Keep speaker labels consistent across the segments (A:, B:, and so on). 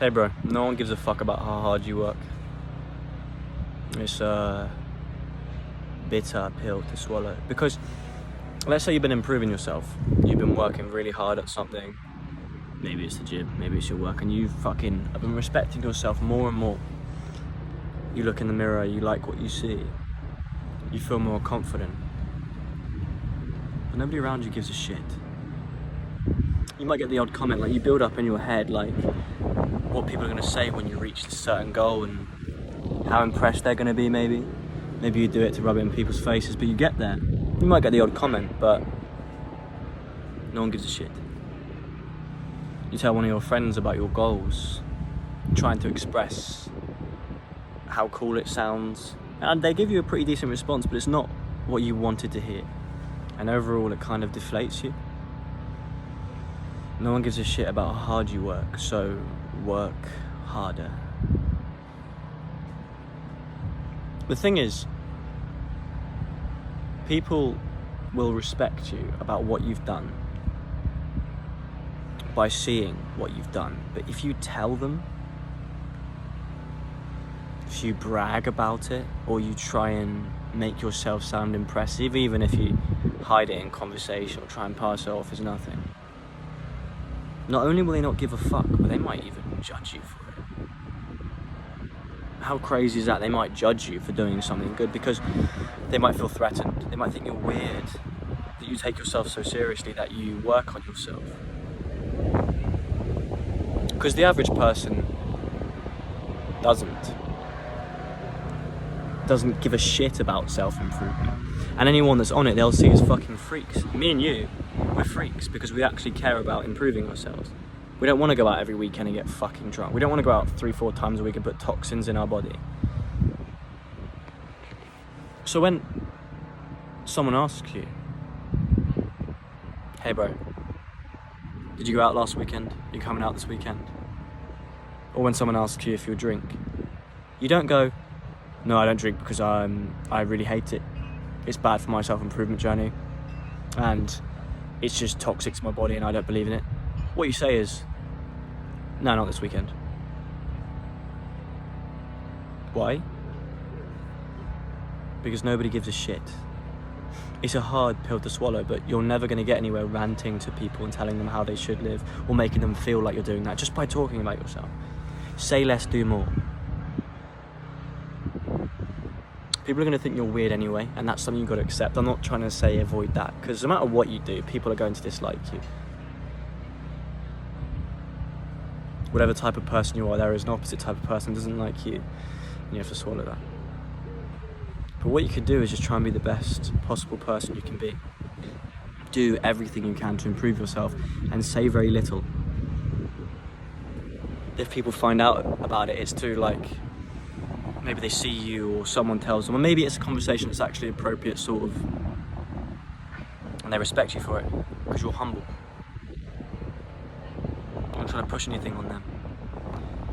A: Hey bro, no one gives a fuck about how hard you work. It's a bitter pill to swallow. Because let's say you've been improving yourself. You've been working really hard at something. Maybe it's the gym, maybe it's your work, and you fucking have been respecting yourself more and more. You look in the mirror, you like what you see. You feel more confident. But nobody around you gives a shit. You might get the odd comment, like you build up in your head, like what people are going to say when you reach this certain goal and how impressed they're going to be, maybe. Maybe you do it to rub it in people's faces, but you get there. You might get the odd comment, but no one gives a shit. You tell one of your friends about your goals, trying to express how cool it sounds, and they give you a pretty decent response, but it's not what you wanted to hear. And overall, it kind of deflates you. No one gives a shit about how hard you work, so work harder. The thing is, people will respect you about what you've done by seeing what you've done. But if you tell them, if you brag about it, or you try and make yourself sound impressive, even if you hide it in conversation or try and pass it off as nothing, not only will they not give a fuck, but they might even judge you for it. How crazy is that? They might judge you for doing something good because they might feel threatened. They might think you're weird, that you take yourself so seriously, that you work on yourself. Because the average person doesn't give a shit about self-improvement. And anyone that's on it, they'll see as fucking freaks. Me and you, we're freaks because we actually care about improving ourselves. We don't want to go out every weekend and get fucking drunk. We don't want to go out 3-4 times a week and put toxins in our body. So when someone asks you, hey bro, did you go out last weekend? Are you coming out this weekend? Or when someone asks you if you drink, you don't go, no, I don't drink because I really hate it. It's bad for my self-improvement journey and it's just toxic to my body and I don't believe in it. What you say is, no, not this weekend. Why? Because nobody gives a shit. It's a hard pill to swallow, but you're never going to get anywhere ranting to people and telling them how they should live or making them feel like you're doing that just by talking about yourself. Say less, do more. People are going to think you're weird anyway, and that's something you've got to accept. I'm not trying to say avoid that, because no matter what you do, people are going to dislike you. Whatever type of person you are, there is an opposite type of person who doesn't like you, and you have to swallow that. But what you can do is just try and be the best possible person you can be. Do everything you can to improve yourself, and say very little. If people find out about it, it's too maybe they see you or someone tells them, or maybe it's a conversation that's actually appropriate sort of, and they respect you for it because you're humble. You're not trying to push anything on them.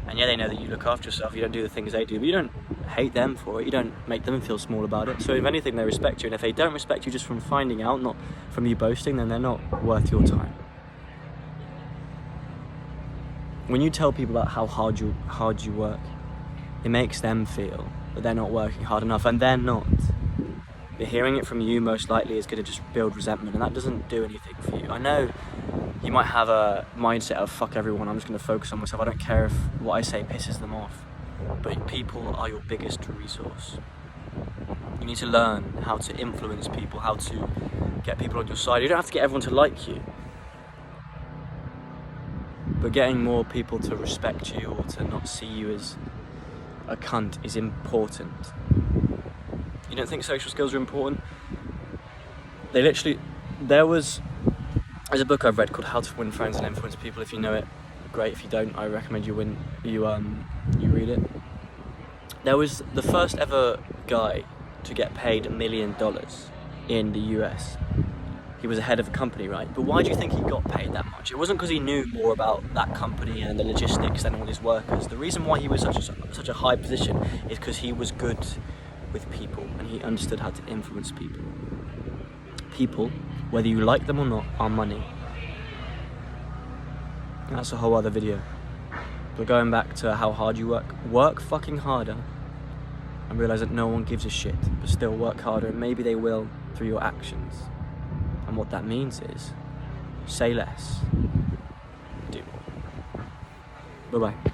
A: And yeah, they know that you look after yourself, you don't do the things they do, but you don't hate them for it, you don't make them feel small about it. So if anything, they respect you, and if they don't respect you just from finding out, not from you boasting, then they're not worth your time. When you tell people about how hard you work, it makes them feel that they're not working hard enough, and they're not. But hearing it from you most likely is going to just build resentment, and that doesn't do anything for you. I know you might have a mindset of fuck everyone, I'm just going to focus on myself, I don't care if what I say pisses them off. But people are your biggest resource. You need to learn how to influence people, how to get people on your side. You don't have to get everyone to like you, but getting more people to respect you or to not see you as a cunt is important. You don't think social skills are important? There's a book I've read called How to Win Friends and Influence People. If you know it, great. If you don't, I recommend you read it. There was the first ever guy to get paid $1 million in the US. He was a head of a company, right? But why do you think he got paid that much? It wasn't because he knew more about that company and the logistics than all his workers. The reason why he was such a high position is because he was good with people and he understood how to influence people. People, whether you like them or not, are money. And that's a whole other video. But going back to how hard you work fucking harder and realise that no one gives a shit, but still work harder, and maybe they will through your actions. And what that means is, say less, do more. Bye-bye.